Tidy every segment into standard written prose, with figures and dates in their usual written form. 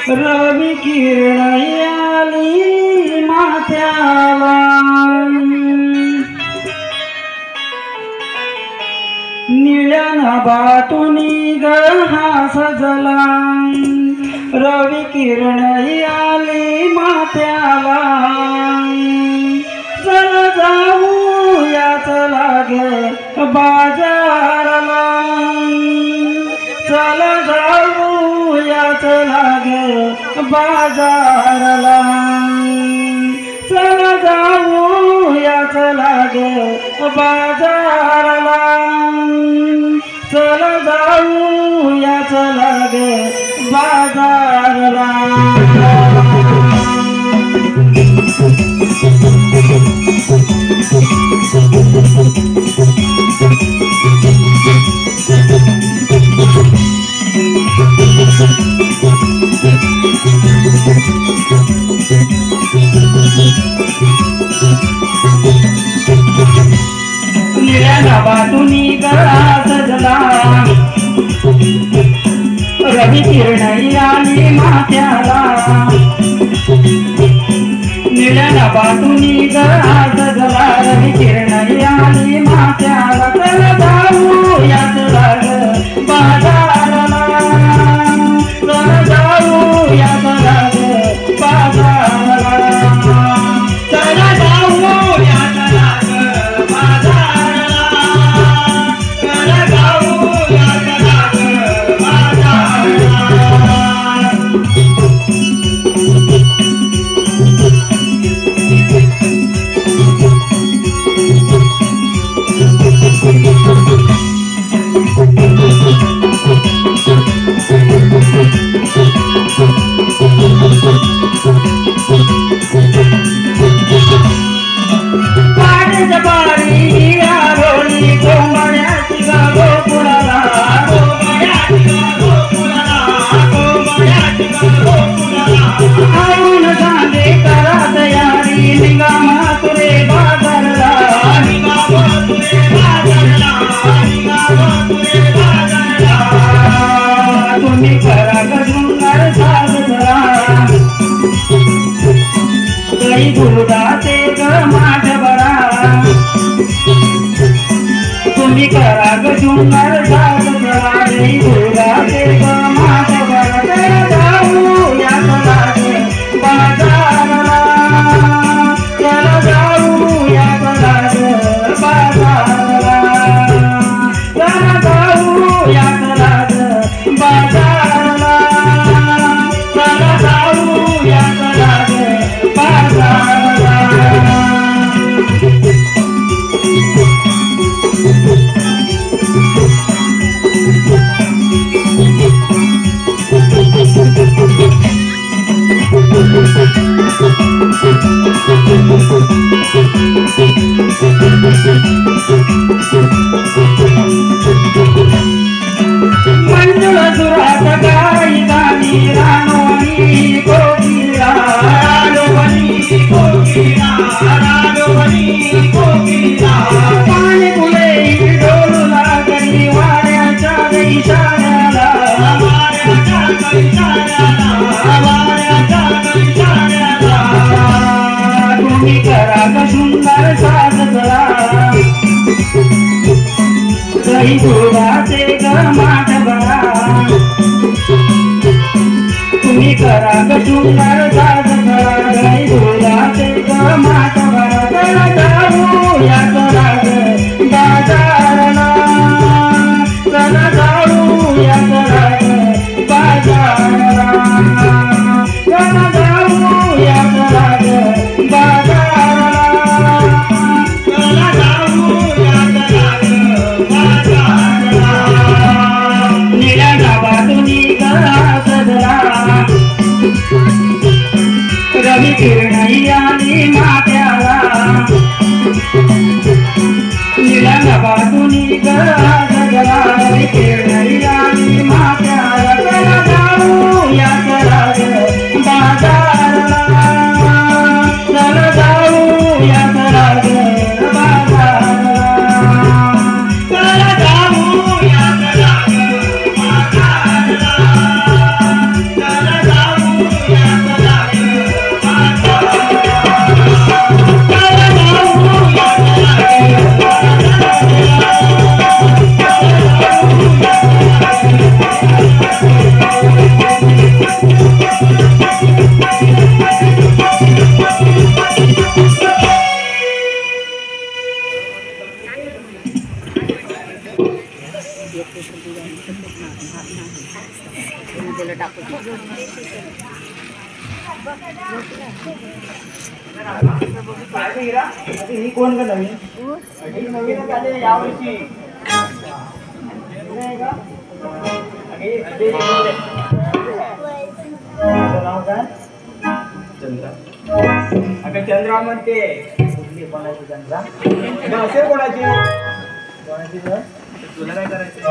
रवी किरण आली माथ्याला निळ्या नभातूनी गहा सजला रवी किरण आली माथ्याला चल जाऊया चला गे बाजारला चल जाऊया चला गे बाजारला चल जाऊया चला गे बाजारला चल जाऊया चला गे बाजारला निळ्या नभातूनी गळा सजला रवी किरण आली माथ्याला निळ्या नभातूनी गळा सजला रवी किरण आली माथ्याला चल जाऊया चला ग बाजारला चल जाऊया चला ग बाजारला चल जाऊया चला ग बाजारला चल जाऊया चला ग बाजारला तुम्ही करा गजूंगर साजरा गई गुरुदाचे ग माठ बरा तुम्ही करा गजूंगर साजरा गई गुरुदाचे ग माठ बरा चल जाऊया चला गे बाजारला चल जाऊया चला गे बाजारला चल जाऊया चला गे बाजारला चल जाऊया चला गे बाजारला मंजुळ सुरात गाई गाणी रानोनी कोकिला रानोनी कोकिला रानोनी कोकिला पाणी फुले डोलू लागली वाऱ्याच्या इशाऱ्याला वाऱ्याच्या इशाऱ्याला वाऱ्याच्या इशाऱ्याला तुम्ही करा ग सुंदर साजरा गई गुरुदाचे ग माठ बरा तुम्ही करा ग सुंदर साजरा गई गुरुदाचे ग माठ बरा चल जाऊया चला ग बाजारला चल जाऊया चला ग बाजारला चल जाऊया चला ग बाजारला चल जाऊया चला ग बाजारला निळ्या नभातूनी गळा सजला रवी किरण आली माथ्याला निळ्या नभातूनी गळा सजला रवी किरण आली माथ्याला चल जाऊया चला ग बाजारला चल जाऊया चला ग बाजारला चल जाऊया चला ग बाजारला चल जाऊया ही कोण का नवीन नवीनच आले यावर्षी नाव काय चंद्रा चंद्रा म्हणते कुठली कोणाची चंद्रा असेल कोणाची कोणाची सर तुला काय करायचं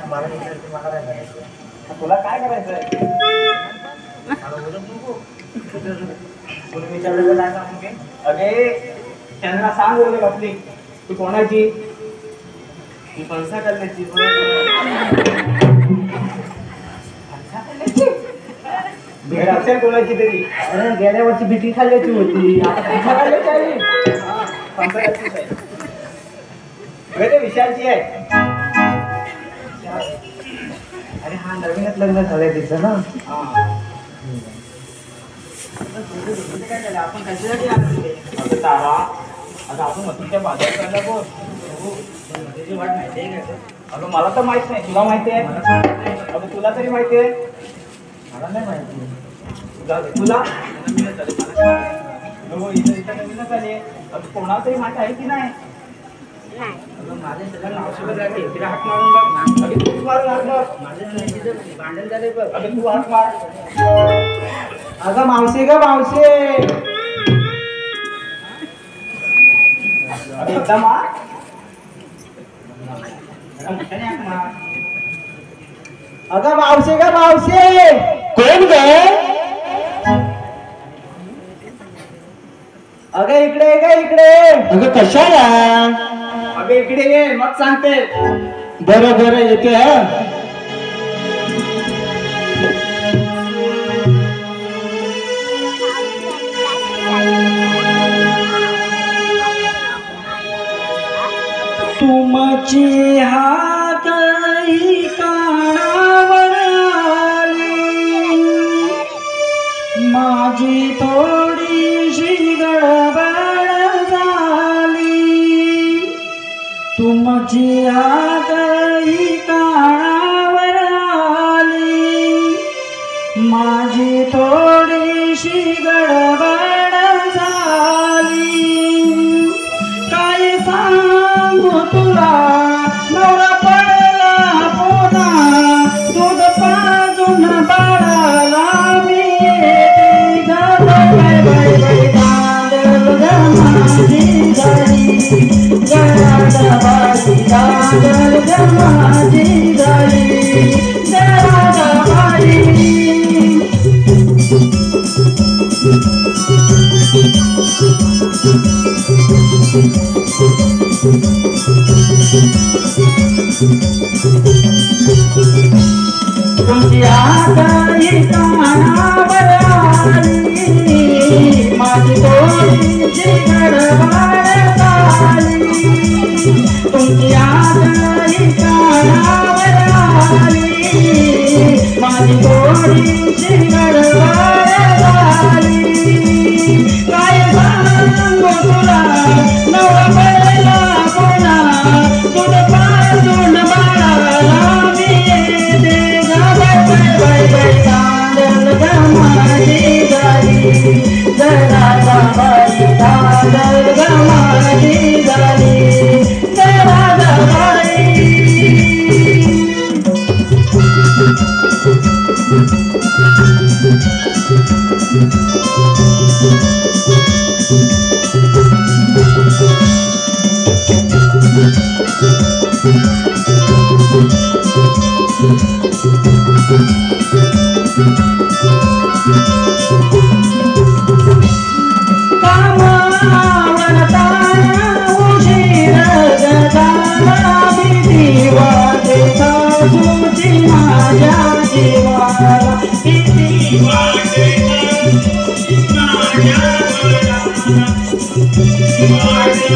मला काय करायचं तुला काय करायचं तुला विचारलं काय सांगू मी अगे चंद्रा सांग बोलले आपली तू कोणाची ती फणसा करण्याची भेड असेल कोणाची तरी अरे गेल्या वर्षी बिटी खाल्ल्याची होती आता विशालची आहे अरे हा नवीनच लग्न झालंय तिचं ना काय झालं आपण कशासाठी आता तारा आता आपण मथुरच्या बाजारात चालला बोल त्याची वाट माहिती आहे का अगं मला तर माहित नाही तुला माहिती आहे अगं तुला तरी माहिती आहे मला नाही माहिती तुला नवीनच आले अगं कोणाला तरी माहिती आहे की नाही अगं माझे सगळं नाव सगळं लागले तिला हात मारून बघ अगं तूच मारून हात बघ माझं भांडण झाले बघ अगं तू हात मार अगं मावशी ग मावशी एकदा मार अगं मावशी ग मावशी कोण ग अगं इकडे ये ग इकडे अगं कशाला अगं इकडे ये मग सांगते बरं बरं येते तुमची हात कानावर आली माझी थोडीशी गडबड झाली तुमची हात कानावर आली माझी थोडीशी गडबड झाली काय सांगू तुला नवरा पडला पुन्हा दूध पाजून बाळाला मी येते ग बाय बाय बाय दांडल ग माझी झाली गळ्यात बाजी दांडल ग माझी झाली गळ्यात बाजी तुमची आगरी कानावर आली माझी थोडीशी गडबड झाली तुमची आगरी कानावर आली माझी थोडीशी गडबड झाली काय सांगू तुला नवरा पडला पुन्हा दूध पाजून बाळाला मी येते बाय बाय बाय दांडल ग माझी झाली जरा बाई दांडल ग माझी झाली जरा बाई कामावर ताना उशीर झाला भीती वाटे सासूची माझ्या जीवाला भीती वाटे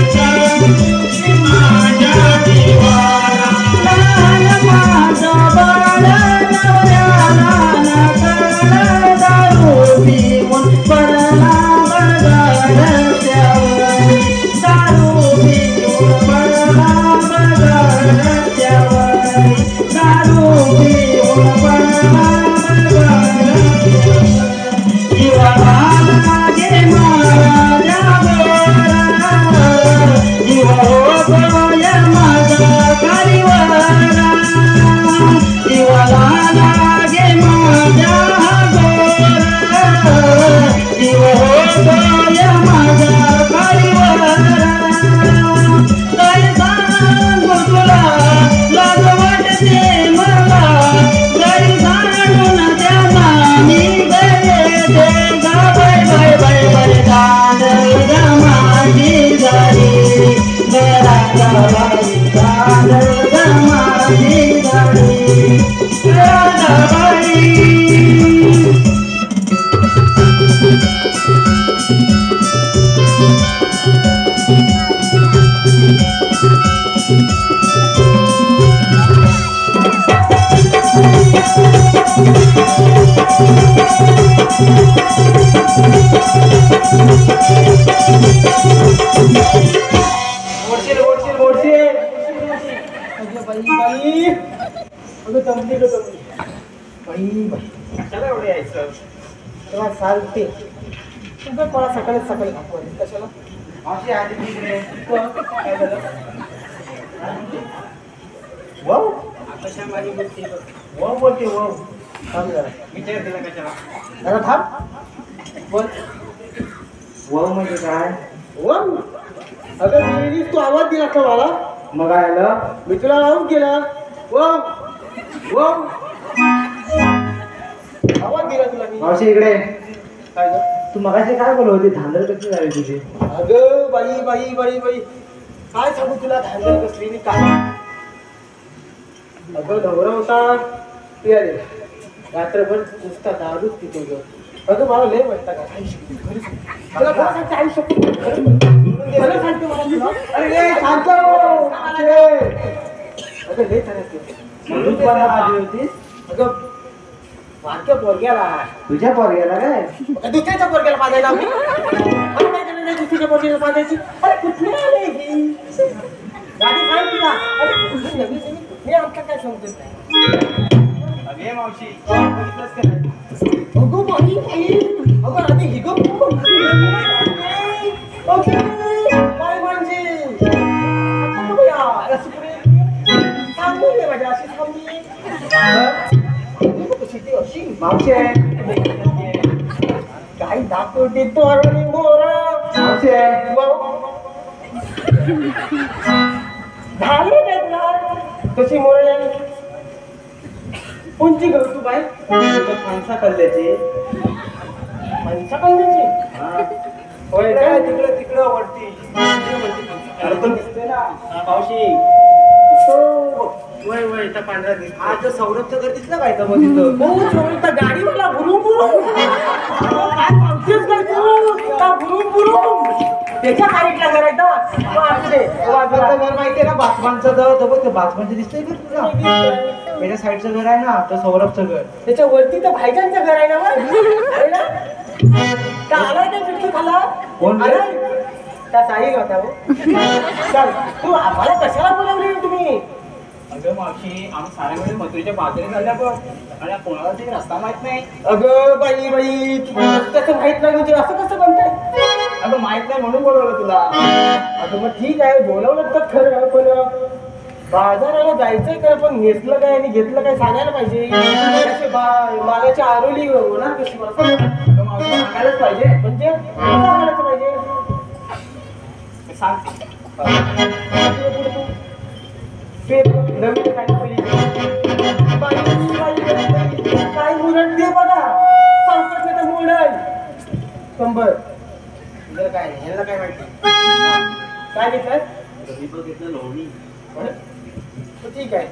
सासूची माझ्या जीवाला लहान माझा बाळ नवऱ्याला नकळत दारू पिऊन पडला बगाड त्यावर दारू चालते तुझं मला सकाळी सकाळी कशाला मावशी आधी तिकडे काय झालं वाव कशा माझी बोलते वाव बोलते वाव थांब जरा विचार दिला कशाला जरा थांब बोल वाव म्हणजे काय वाव अगं मी तू आवाज दिला का मला मग आलं मी तुला आवाज केला वाव वाव आवाज दिला तुला मी मावशी इकडे काय ग तू मगाशी काय बोलत होती धांदल कशी झाली तुझी अगं बाई बाई बाई बाई काय सांगू तुला धांदल कसली आणि काय अगं नवरा होता पियाले रात्रभर नुसता दारूच पितो ग अगं मला लय वाटतं का तुला खरं सांगते आई शपथ खरं सांगते मला तुला अरे लय शांत अगं लय चालत दूध पण आली होतीस अगं माझ्या पोरग्याला तुझ्या पोरग्याला काय दुसऱ्याच्या पोरग्याला पाजायला लावली मला काय करायचं दुसऱ्याच्या पोरग्याला पाजायची अरे कुठली आले ही गाडी सांग तुला अरे कुठली नवीन नवीन मी आमच्या काय समजत नाही अगे मावशी बघितलंस का नाही अगो बाई बाई अगं राधी ही गो ओके काय म्हणजे आता बघूया असं पुढे सांगू नये माझ्या अशी थांबली अशी मावशी काही दाखवते तो अरे मोरा मावशी झाले घेतला कशी मोरल्या कोणची घेऊ तू बाई माणसा कल्ल्याची माणसा कळण्याची होय काय तिकडं तिकडं वरती अरे पण दिसतोय ना मावशी वय वय त्या पांढरा दिसतो आज सौरभचं घर दिसलं काय तर मग तिथं गाडीवाला भरून भरून काय सांगतेस काय तू का भरून भरून त्याच्या साईडला घर आहे घर माहितीये ना बाथमानचं जवळ ते बाथमानचं दिसतंय का तुला त्याच्या साईडचं घर आहे ना तर सौरभचं घर त्याच्या वरती तर भाईजांचं घर आहे ना का आलाय त्या पिठू खाला कोण त्या साई होता हो चल तू आम्हाला कशाला बोलावली तुम्ही अगं मावशी आम्ही साऱ्या वेळी मथुरेच्या बाजूने झाल्या पण आणि कोणाला तरी रस्ता माहित नाही अगं बाई बाई त्याचं माहित नाही म्हणजे असं कसं म्हणताय अगं माहित नाही म्हणून बोलवलं तुला अगं मग ठीक आहे बोलवलं तर खरं पण बाजाराला जायचंय खरं पण नेसलं काय आणि घेतलं काय सांगायला पाहिजे मालाची आरोली होणार कशी मला सांगायलाच पाहिजे म्हणजे सांगायलाच पाहिजे सांग नवीन काय मुरड दे बघा सांगतात नाही तर मोडल कंबर जर काय ह्याला काय माहिती काय घेतलं बघितलं लोणी ठीक आहे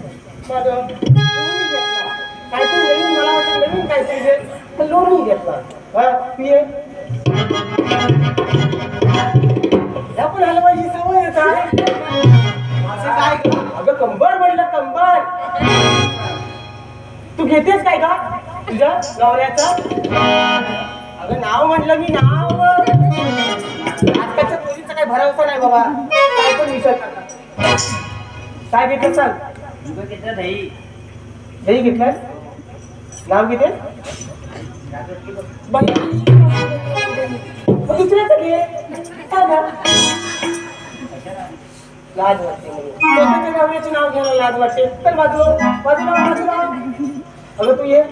मग लोणी घेतला काहीतरी नवीन मला वाटतं नवीन काहीतरी घे तर लोणी घेतला हा पिये या पण हलवायची सवय आहे काय अगं कंबर म्हणलं कंबर तू घेतेस काय का तुझ्या नवऱ्याचं अगं नाव म्हणलं मी नाव आजकालच्या पोरीचा काही भरवसा नाही बाबा काय पण विचार करता काय घेतलं सांग घेतलं दही दही घेतलं नाव घेते दुसऱ्याचं घे काय ना लाज वाटते म्हणून नवऱ्याचे नाव घ्यायला लाज वाटते तर बाजूला अगं तू ये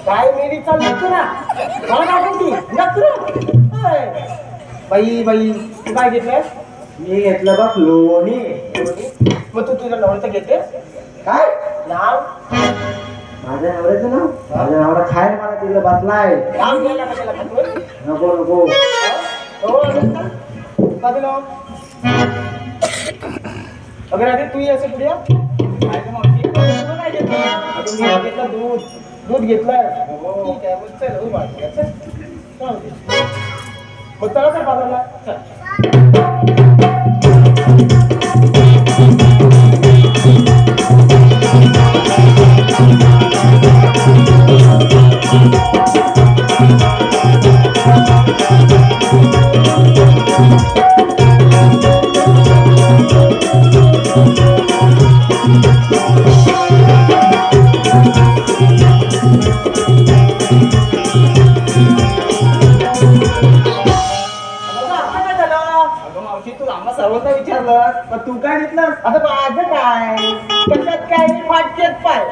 काय मेरी चाल नक्की ना मला काय म्हणती नक्की बाई बाई तू काय घेतलंय मी घेतलं बघ लोणी मग तू तुझ्या नवऱ्याचं घेतेस काय नाव माझ्या नवऱ्याचं नाव माझ्या नवरा खायला मला तिला बसलाय नाव घ्यायला कशाला खातोय? नको नको हो बाजूला अगर आधी तू ये असं पुढे या. काय गं मावशी तुला काय घेतलं? अगं मी घेतलं दूध घेतलंय. ठीक आहे मग चल हो बाजूला चल. जाऊ दे. मग चला तर बाजारला चल. अगं मावशी तू आम्हा सर्वांना विचारलं मग तू काय घेतलं? आता माझं काय कशात काय फाटक्यात पाय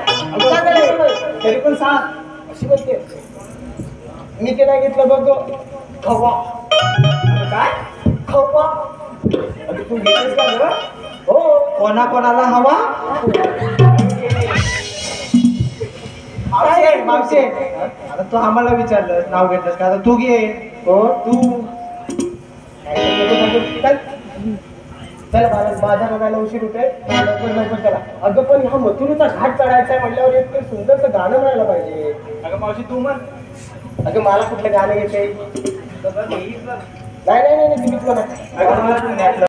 तरी पण सांग अशी बोलते मी केला घेतलं बघ खवा. काय खवा अगं तू घेतलीस का गं? हो कोणाला हवा मावशे मावशे आता तू आम्हाला विचारलं नाव घेतलंस का आता तू घे हो तू चल चल बाजार बघायला उशीर होतोय लवकर चला. अगं पण हा मथुरेचा घाट चढायचा आहे म्हटल्यावर एक तर सुंदरचं गाणं म्हणायला पाहिजे. अगं मावशी तू म्हण अगं मला कुठलं गाणं घेते? तसं घेईस ना. नाही तुम्हीच म्हणा. अगं मला पुण्यातलं